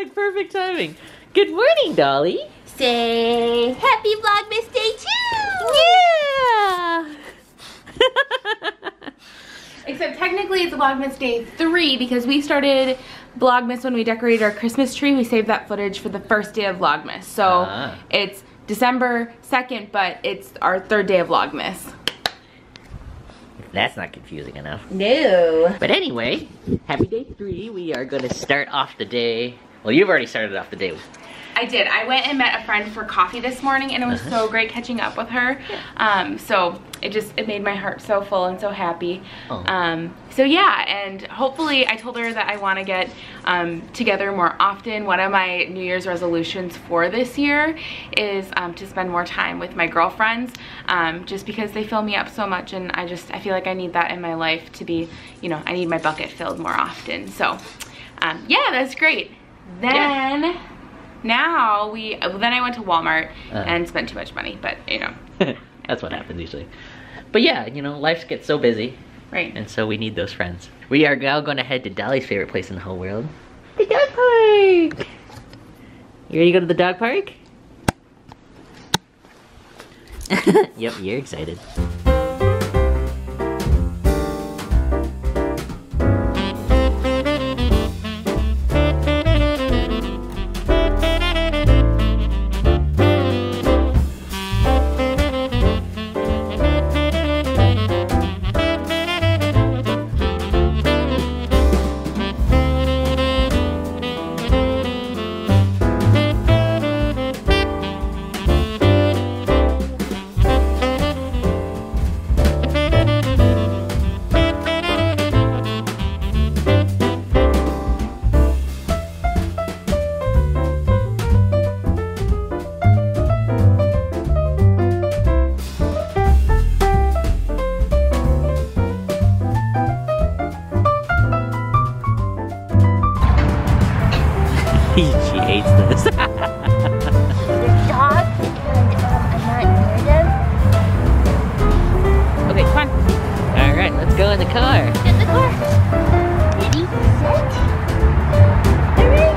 like perfect timing. Good morning, Dolly. Say happy Vlogmas Day 2! Yeah! Except technically it's Vlogmas Day 3 because we started Vlogmas when we decorated our Christmas tree. We saved that footage for the first day of Vlogmas. So it's December 2nd, but it's our 3rd day of Vlogmas. That's not confusing enough. No. But anyway, happy day 3. We are going to start off the day. Well, you've already started off the day. I did. I went and met a friend for coffee this morning and it was so great catching up with her. So it made my heart so full and so happy. So yeah, and hopefully I told her that I want to get together more often. One of my New Year's resolutions for this year is to spend more time with my girlfriends, just because they fill me up so much, and I feel like I need that in my life to be, you know, I need my bucket filled more often. So yeah, that's great. Then now then I went to Walmart and spent too much money, but you know. That's what happens usually. But yeah, you know, life gets so busy. Right. And so we need those friends. We are now going to head to Dolly's favorite place in the whole world. The dog park! You ready to go to the dog park? Yep, you're excited. She hates this. The dog, and I'm not near them. Okay, come on. Alright, let's go in the car. Get the car. Ready, set. Alright.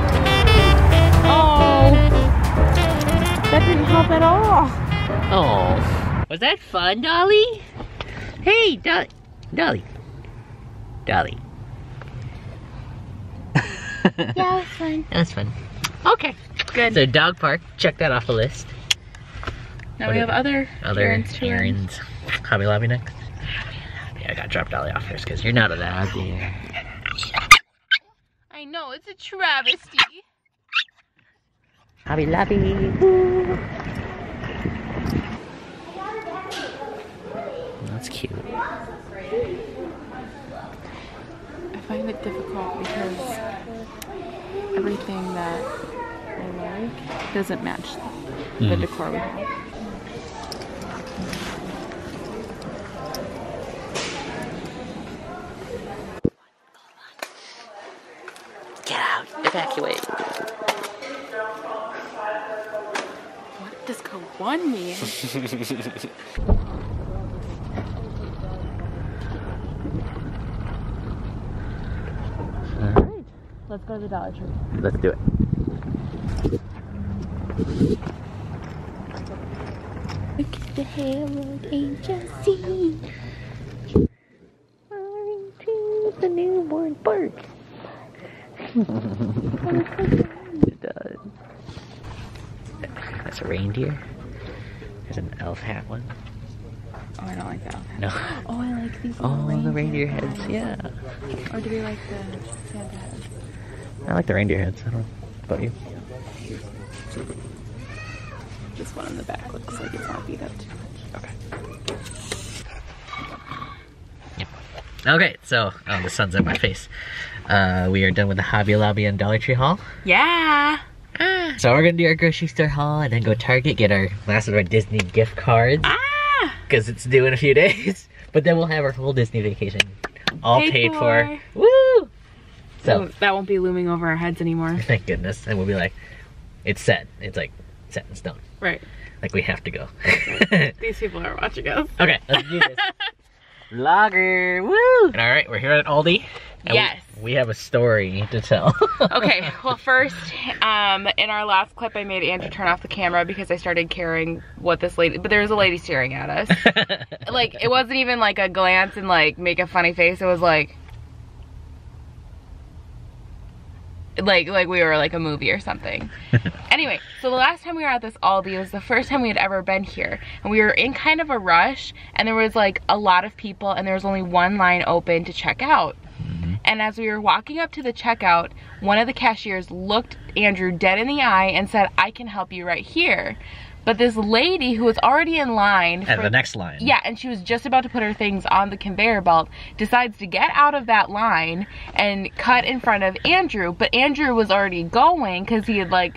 Oh, that didn't help at all. Oh, was that fun, Dolly? Hey, Dolly. Dolly. Yeah, it was fun. That was fun. Okay, Good. so dog park, check that off the list. Now we have other errands to run. errands. Hobby Lobby next. Yeah, I gotta drop Dolly off first because you're not allowed there. I know, it's a travesty. Hobby Lobby. Woo. That's cute. I find it difficult because everything that I like doesn't match the decor we have. Get out. Evacuate. What does K1 mean? Alright. Let's go to the Dollar Tree. Let's do it. Look at the Herald Agency. Flying to the newborn park. It does. That's a reindeer. There's an elf hat one. Oh, I don't like that. No. Oh, I like these. Oh, the reindeer heads, yeah. Or do we like the Santa heads? I like the reindeer heads. I don't know about you. This one in the back looks like it's not beat up too much. Okay. Yep. Okay, so, oh, the sun's in my face. We are done with the Hobby Lobby and Dollar Tree haul. Yeah. So we're gonna do our grocery store haul and then go Target, get our last of our Disney gift cards. Because it's due in a few days. But then we'll have our whole Disney vacation all paid for. Woo! So that won't be looming over our heads anymore. thank goodness. And we'll be like, it's set. It's like set in stone. Right. Like we have to go. These people are watching us. Okay, let's do this. Vlogger, woo! And all right, we're here at Aldi. And yes. We have a story to tell. Okay, well first, in our last clip I made Andrew turn off the camera because I started caring what this lady, but there was a lady staring at us. Like, it wasn't even like a glance and like make a funny face, it was like we were like a movie or something. Anyway, so the last time we were at this Aldi was the first time we had ever been here, and we were in kind of a rush, and there was like a lot of people, and there was only one line open to check out. And as we were walking up to the checkout, one of the cashiers looked Andrew dead in the eye and said, "I can help you right here." But this lady who was already in line at the next line. Yeah, and she was just about to put her things on the conveyor belt, decides to get out of that line and cut in front of Andrew. But Andrew was already going because he had I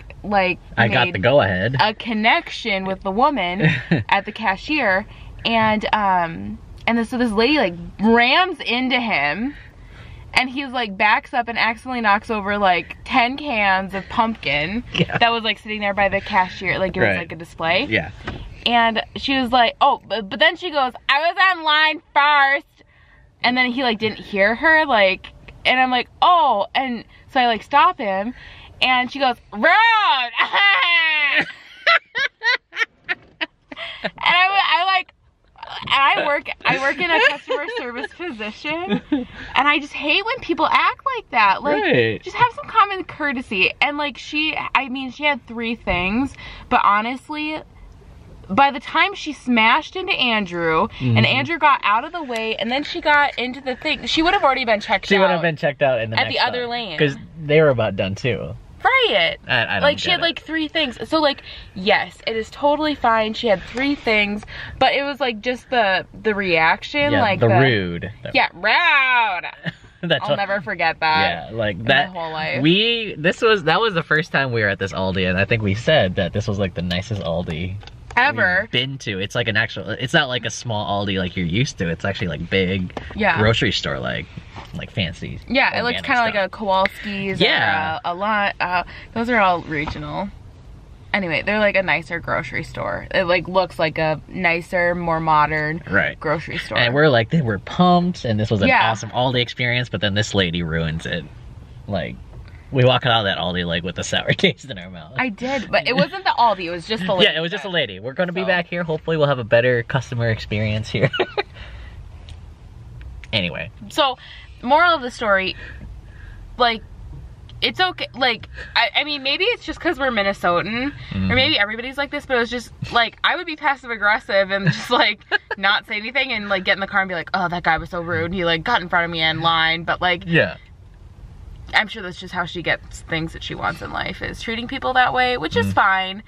got the go ahead. A connection with the woman at the cashier, and so this lady like rams into him. And he's like backs up and accidentally knocks over like 10 cans of pumpkin that was like sitting there by the cashier, like it was like a display. Yeah. And she was like, oh, but then she goes, "I was on line first." And then he like didn't hear her, like, and I'm like, oh, and so I like stop him, and she goes, "Rude." And I work in a customer service position, and I just hate when people act like that. Like, just have some common courtesy. And like she had 3 things, but honestly, by the time she smashed into Andrew, and Andrew got out of the way, and then she got into the thing, she would have already been checked out. She would have been checked out in the at the other lane. Because they were about done too. Right. I don't like, she had like 3 things. So like, yes, it is totally fine. She had 3 things, but it was like just the reaction, like the rude. Yeah, rude. I'll never forget that. Yeah, like that. My whole life. That was the first time we were at this Aldi, and I think we said that this was like the nicest Aldi ever been to. It's like an actual. It's not like a small Aldi like you're used to. It's actually like big grocery store, like fancy. Yeah, it looks kind of like a Kowalski's. Yeah, or a lot. Those are all regional. Anyway, they're like a nicer grocery store. It like looks like a nicer, more modern grocery store. And we're like, they were pumped, and this was an awesome Aldi experience. But then this lady ruins it. Like, we walk out of that Aldi like with a sour taste in our mouth. I did, but it wasn't the Aldi. It was just the lady. Yeah, it was just a lady. We're going to be back here. Hopefully, we'll have a better customer experience here. Anyway. So, moral of the story, like, it's okay. Like, I mean, maybe it's just because we're Minnesotan, or maybe everybody's like this, but it was just, like, I would be passive aggressive and just, like, not say anything and, like, get in the car and be like, oh, that guy was so rude. He, like, got in front of me in line, but, like, I'm sure that's just how she gets things that she wants in life, is treating people that way, which is fine.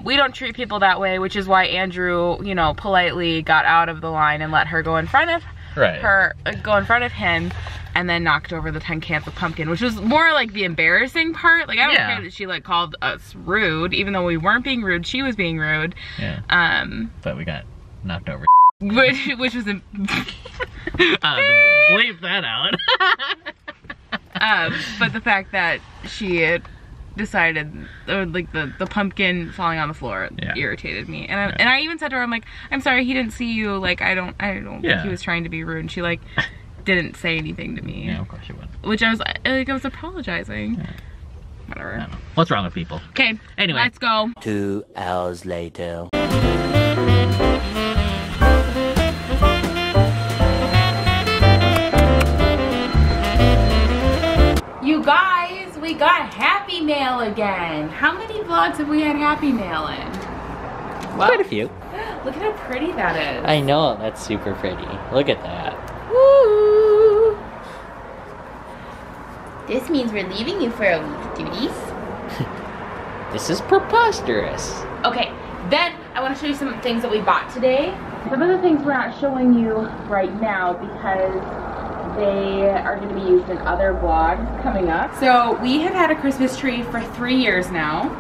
We don't treat people that way, which is why Andrew, you know, politely got out of the line and let her go in front of him, and then knocked over the 10 cans of pumpkin, which was more like the embarrassing part. Like, I don't care that she like called us rude, even though we weren't being rude, she was being rude. Yeah. But we got knocked over. Which was bleep that out. But the fact that she had decided, or like the pumpkin falling on the floor irritated me, and I even said to her, I'm like, I'm sorry, he didn't see you, like, I don't think he was trying to be rude, and she like didn't say anything to me. Yeah, of course she wouldn't. Which I was apologizing. Yeah. Whatever. I don't know. What's wrong with people? Okay, anyway, let's go. 2 hours later. You guys, we got Happy Mail again. How many vlogs have we had Happy Mail in? Well, quite a few. Look at how pretty that is. I know, that's super pretty. Look at that. Woo! This means we're leaving you for a week, duties. This is preposterous. Okay, then I want to show you some things that we bought today. Some of the things we're not showing you right now because they are going to be used in other vlogs coming up. So we have had a Christmas tree for 3 years now.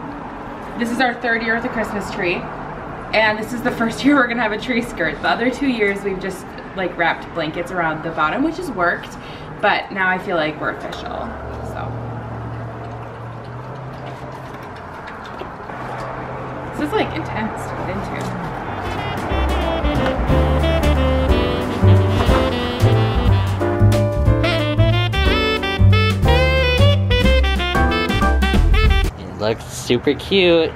This is our 3rd year with a Christmas tree. And this is the first year we're going to have a tree skirt. The other 2 years we've just like wrapped blankets around the bottom, which has worked. But now I feel like we're official, so. This is like intense to get into. super cute.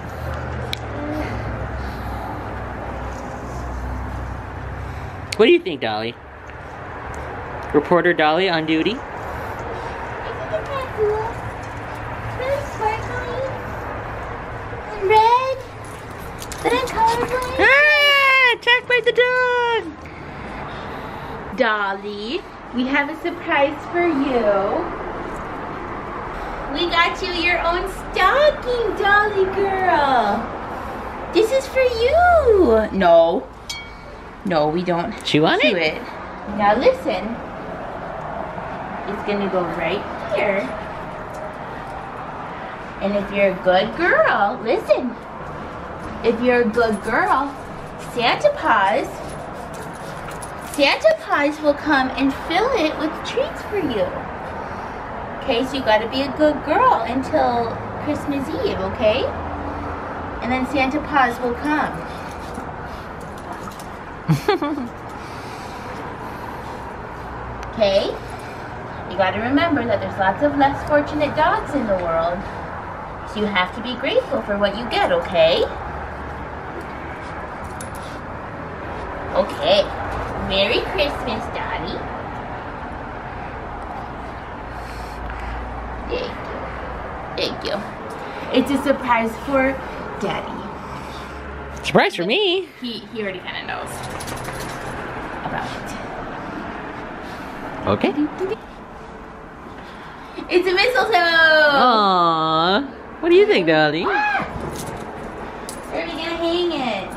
What do you think, Dolly? Reporter Dolly on duty? Isn't that cool? Really sparkly. And red. But I'm colorblind. Ah! Attacked by the dog! Dolly, we have a surprise for you. We got you your own stocking, Dolly girl. This is for you. No. No, we don't. She want do it? Now listen. It's gonna go right here. And if you're a good girl, listen. If you're a good girl, Santa Paws will come and fill it with treats for you. Okay, so you gotta be a good girl until Christmas Eve, okay? And then Santa Paws will come. Okay? You gotta remember that there's lots of less fortunate dogs in the world. So you have to be grateful for what you get, okay? Okay. Merry Christmas, Dolly. Thank you. It's a surprise for Daddy. Surprise for me. He already kind of knows about it. Okay. It's a mistletoe! Aww. What do you think, Dolly? Where are we gonna hang it?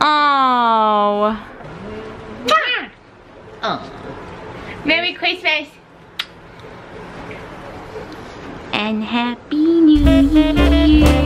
Oh. Oh. Merry Christmas. And Happy New Year.